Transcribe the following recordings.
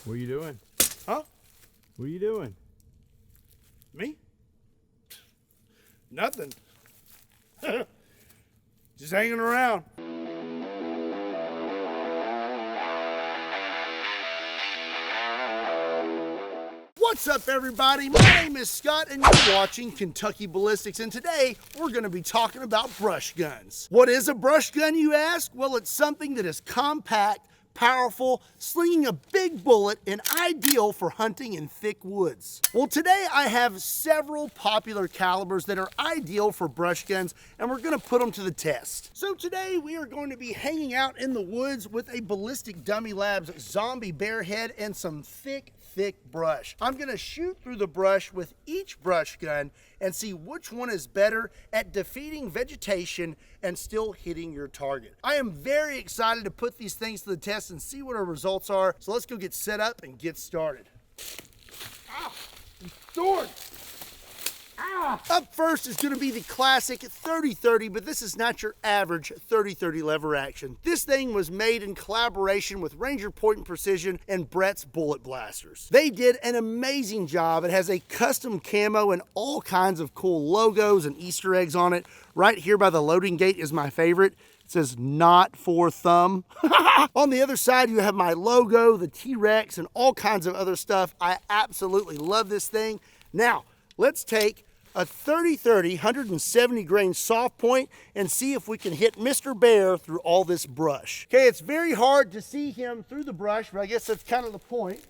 What are you doing? Huh? What are you doing? Me? Nothing. Just hanging around. What's up, everybody? My name is Scott and you're watching Kentucky Ballistics, and today we're going to be talking about brush guns. What is a brush gun, you ask? Well, it's something that is compact, powerful, slinging a big bullet, and ideal for hunting in thick woods. Well, today I have several popular calibers that are ideal for brush guns, and we're going to put them to the test. So today we are going to be hanging out in the woods with a Ballistic Dummy Labs zombie bear head and some thick brush. I'm going to shoot through the brush with each brush gun and see which one is better at defeating vegetation and still hitting your target. I am very excited to put these things to the test and see what our results are. So let's go get set up and get started. Ow, sword. Up first is going to be the classic 30-30, but this is not your average 30-30 lever action. This thing was made in collaboration with Ranger Point and Precision and Brett's Bullet Blasters. They did an amazing job. It has a custom camo and all kinds of cool logos and Easter eggs on it. Right here by the loading gate is my favorite. It says "not for thumb." On the other side, you have my logo, the T-Rex, and all kinds of other stuff. I absolutely love this thing. Now, let's take a 30-30 170 grain soft point and see if we can hit Mr. Bear through all this brush. Okay, it's very hard to see him through the brush, but I guess that's kind of the point.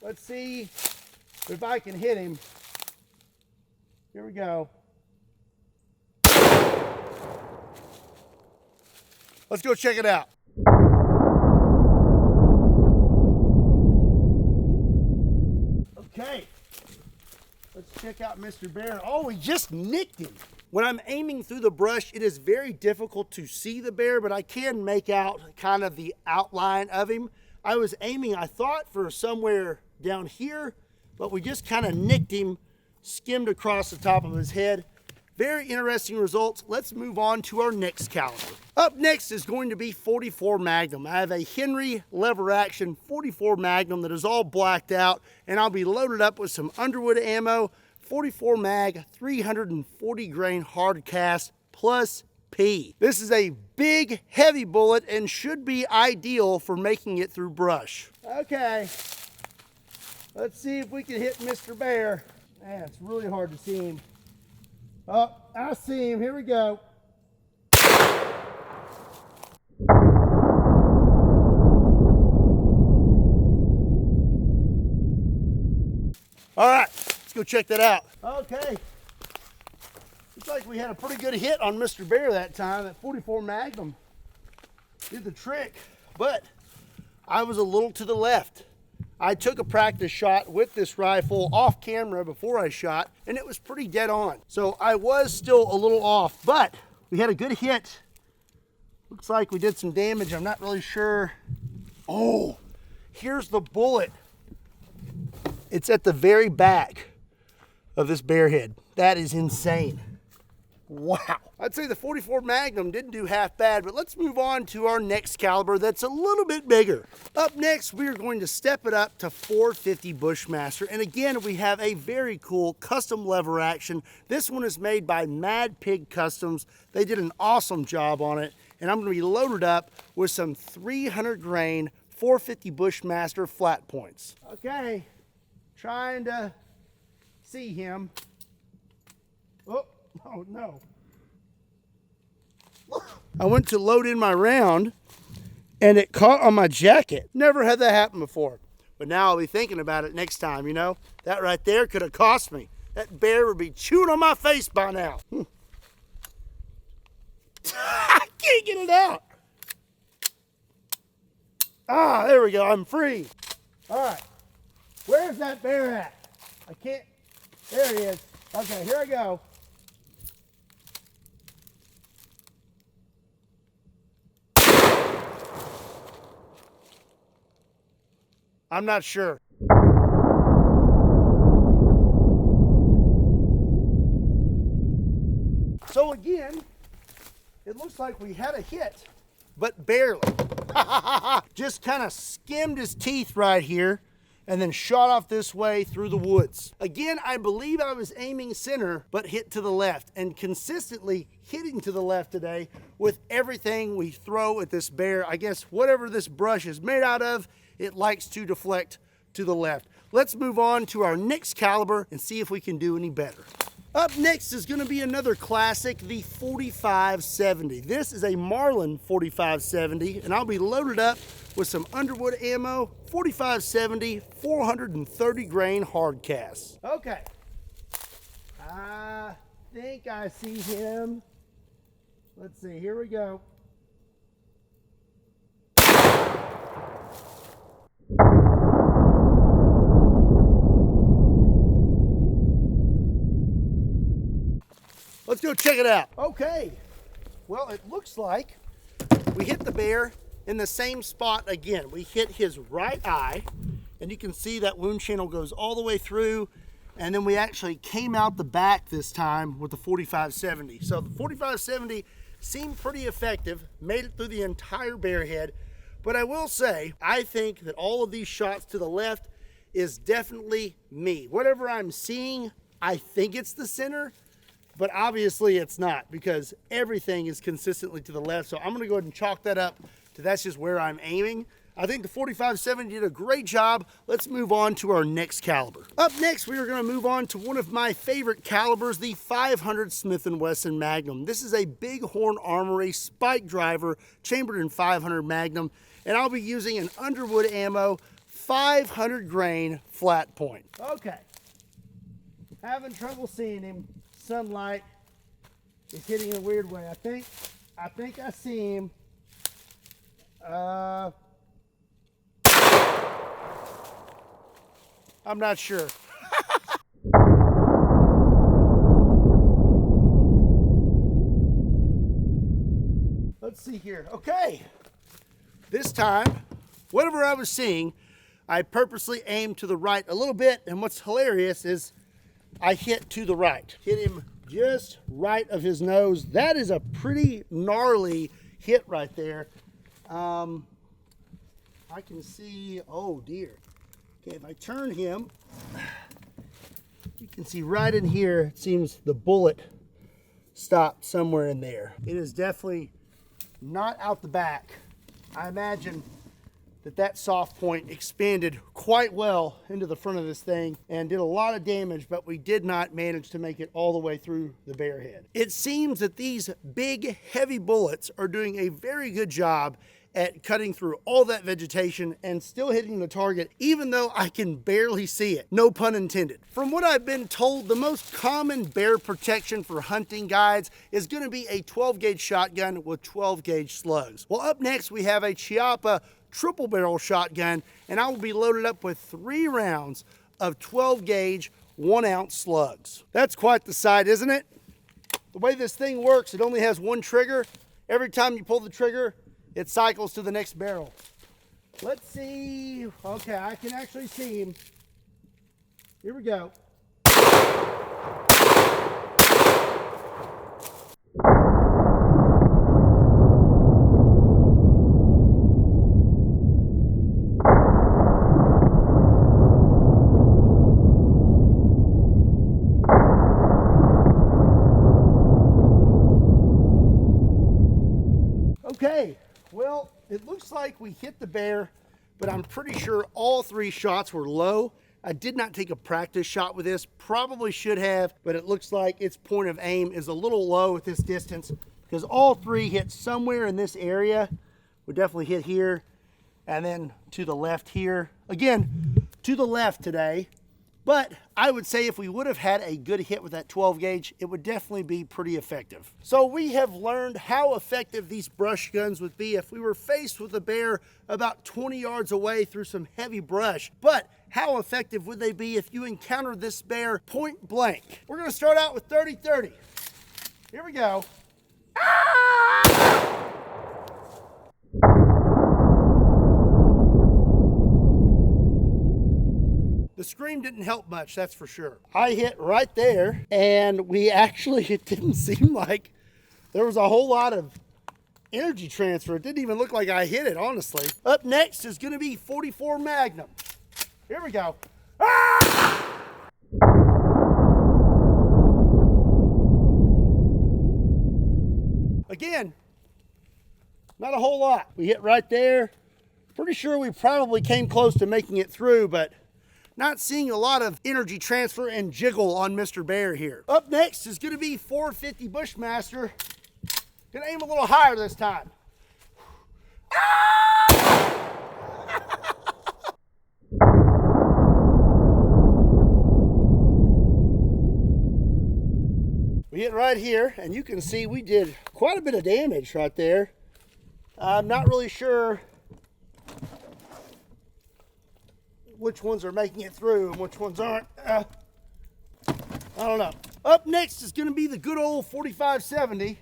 Let's see if I can hit him. Here we go. Let's go check it out. Okay. Let's check out Mr. Bear. Oh, we just nicked him. When I'm aiming through the brush, it is very difficult to see the bear, but I can make out kind of the outline of him. I was aiming, I thought, for somewhere down here, but we just kind of nicked him, skimmed across the top of his head. Very interesting results. Let's move on to our next caliber. Up next is going to be 44 Magnum. I have a Henry lever action 44 Magnum that is all blacked out, and I'll be loaded up with some Underwood ammo, 44 mag, 340 grain hard cast plus P. This is a big, heavy bullet and should be ideal for making it through brush. Okay, let's see if we can hit Mr. Bear. Man, it's really hard to see him. Oh, I see him. Here we go. All right, let's go check that out. Okay. Looks like we had a pretty good hit on Mr. Bear that time. That 44 Magnum did the trick, but I was a little to the left. I took a practice shot with this rifle off camera before I shot, and it was pretty dead on. So I was still a little off, but we had a good hit. Looks like we did some damage. I'm not really sure. Oh, here's the bullet. It's at the very back of this bear head. That is insane. Wow. I'd say the 44 Magnum didn't do half bad, but let's move on to our next caliber that's a little bit bigger. Up next, we are going to step it up to 450 Bushmaster. And again, we have a very cool custom lever action. This one is made by Mad Pig Customs. They did an awesome job on it. And I'm going to be loaded up with some 300 grain 450 Bushmaster flat points. Okay, trying to see him. Oh no. I went to load in my round and it caught on my jacket. Never had that happen before. But now I'll be thinking about it next time, you know? That right there could have cost me. That bear would be chewing on my face by now. I can't get it out. Ah, there we go. I'm free. All right. Where's that bear at? I can't. There he is. Okay, here I go. I'm not sure. So again, it looks like we had a hit but barely. Just kind of skimmed his teeth right here and then shot off this way through the woods. Again, I believe I was aiming center, but hit to the left, and consistently hitting to the left today with everything we throw at this bear. I guess whatever this brush is made out of, it likes to deflect to the left. Let's move on to our next caliber and see if we can do any better. Up next is going to be another classic, the 4570. This is a Marlin 4570, and I'll be loaded up with some Underwood ammo, 4570, 430 grain hard cast. Okay, I think I see him. Let's see, here we go. Let's go check it out. Okay, well, it looks like we hit the bear in the same spot again. We hit his right eye, and you can see that wound channel goes all the way through, and then we actually came out the back this time with the 4570. So the 4570 seemed pretty effective, made it through the entire bear head, but I will say, I think that all of these shots to the left is definitely me. Whatever I'm seeing, I think it's the center, but obviously it's not, because everything is consistently to the left. So I'm gonna go ahead and chalk that up to that's just where I'm aiming. I think the 4570 did a great job. Let's move on to our next caliber. Up next, we are gonna move on to one of my favorite calibers, the 500 Smith & Wesson Magnum. This is a Bighorn Armory spike driver, chambered in 500 Magnum, and I'll be using an Underwood ammo, 500 grain flat point. Okay, having trouble seeing him. Sunlight is hitting in a weird way. I think I see him. I'm not sure. Let's see here. Okay, this time, whatever I was seeing, I purposely aimed to the right a little bit, and what's hilarious is I hit to the right. Hit him just right of his nose. That is a pretty gnarly hit right there. I can see, oh dear. Okay, if I turn him, you can see right in here, it seems the bullet stopped somewhere in there. It is definitely not out the back. I imagine that soft point expanded quite well into the front of this thing and did a lot of damage, but we did not manage to make it all the way through the bear head. It seems that these big, heavy bullets are doing a very good job at cutting through all that vegetation and still hitting the target, even though I can barely see it. No pun intended. From what I've been told, the most common bear protection for hunting guides is going to be a 12 gauge shotgun with 12 gauge slugs. Well, up next we have a Chiappa triple barrel shotgun, and I will be loaded up with 3 rounds of 12 gauge 1 ounce slugs. That's quite the sight, isn't it? The way this thing works, it only has one trigger. Every time you pull the trigger, it cycles to the next barrel. Let's see. Okay, I can actually see him. Here we go. Okay, well, it looks like we hit the bear, but I'm pretty sure all 3 shots were low. I did not take a practice shot with this, probably should have, but it looks like its point of aim is a little low at this distance, because all 3 hit somewhere in this area. We definitely hit here, and then to the left here. Again, to the left today. But I would say if we would have had a good hit with that 12 gauge, it would definitely be pretty effective. So we have learned how effective these brush guns would be if we were faced with a bear about 20 yards away through some heavy brush. But how effective would they be if you encountered this bear point blank? We're gonna start out with 30-30. Here we go. Ah! The scream didn't help much, that's for sure. I hit right there, and it didn't seem like there was a whole lot of energy transfer. It didn't even look like I hit it, honestly. Up next is gonna be 44 Magnum. Here we go. Ah! Again, not a whole lot. We hit right there. Pretty sure we probably came close to making it through, but not seeing a lot of energy transfer and jiggle on Mr. Bear here. Up next is gonna be 450 Bushmaster. Gonna aim a little higher this time. We hit right here, and you can see we did quite a bit of damage right there. I'm not really sure which ones are making it through and which ones aren't. I don't know. Up next is going to be the good old 4570.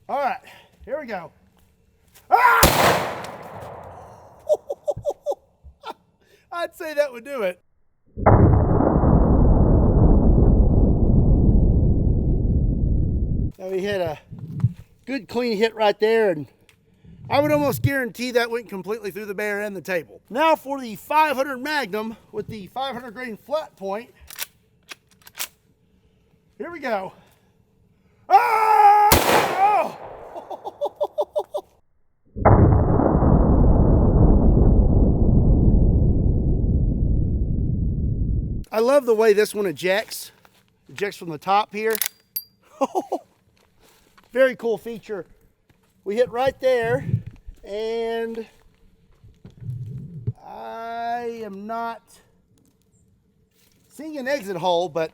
All right, here we go. Ah! I'd say that would do it. Now we hit a good clean hit right there, and I would almost guarantee that went completely through the bear and the table. Now for the 500 Magnum with the 500 grain flat point. Here we go. Ah! Oh! I love the way this one ejects. Ejects from the top here. Very cool feature. We hit right there, and I am not seeing an exit hole, but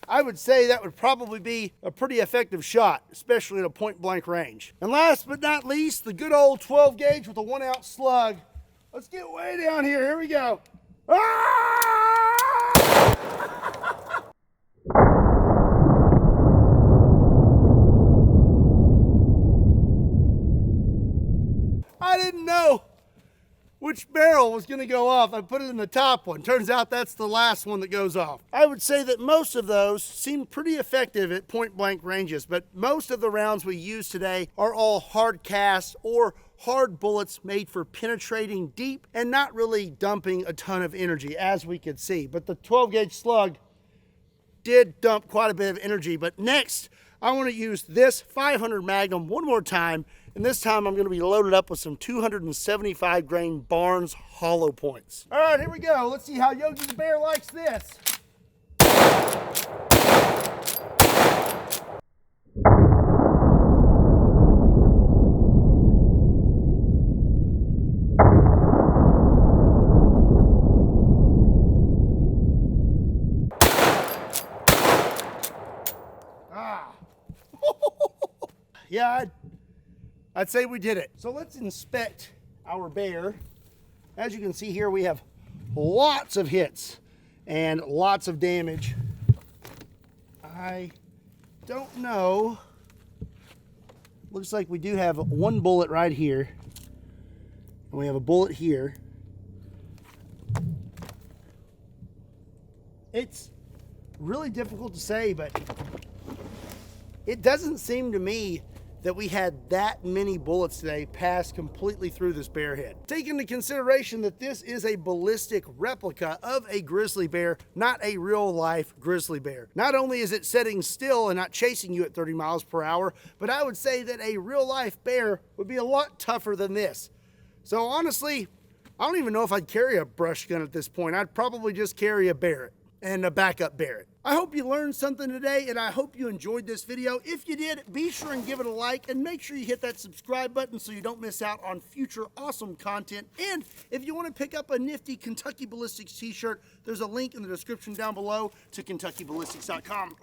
I would say that would probably be a pretty effective shot, especially at a point blank range. And last but not least, the good old 12 gauge with a 1 ounce slug. Let's get way down here. Here we go. Ah! I didn't know which barrel was going to go off. I put it in the top one. Turns out that's the last one that goes off. I would say that most of those seem pretty effective at point blank ranges, but most of the rounds we use today are all hard cast or hard bullets made for penetrating deep and not really dumping a ton of energy, as we could see. But the 12 gauge slug did dump quite a bit of energy. But next, I want to use this 500 Magnum one more time, and this time I'm going to be loaded up with some 275 grain Barnes hollow points. All right, here we go. Let's see how Yogi the Bear likes this. Yeah, I'd say we did it. So let's inspect our bear. As you can see here, we have lots of hits and lots of damage. I don't know. Looks like we do have one bullet right here. And we have a bullet here. It's really difficult to say, but it doesn't seem to me that we had that many bullets today pass completely through this bear head. Take into consideration that this is a ballistic replica of a grizzly bear, not a real life grizzly bear. Not only is it sitting still and not chasing you at 30 miles per hour, but I would say that a real life bear would be a lot tougher than this. So honestly, I don't even know if I'd carry a brush gun at this point. I'd probably just carry a Barrett and a backup Barrett. I hope you learned something today, and I hope you enjoyed this video. If you did, be sure and give it a like, and make sure you hit that subscribe button so you don't miss out on future awesome content. And if you want to pick up a nifty Kentucky Ballistics t-shirt, there's a link in the description down below to KentuckyBallistics.com.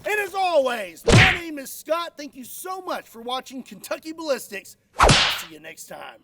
And as always, my name is Scott. Thank you so much for watching Kentucky Ballistics. I'll see you next time.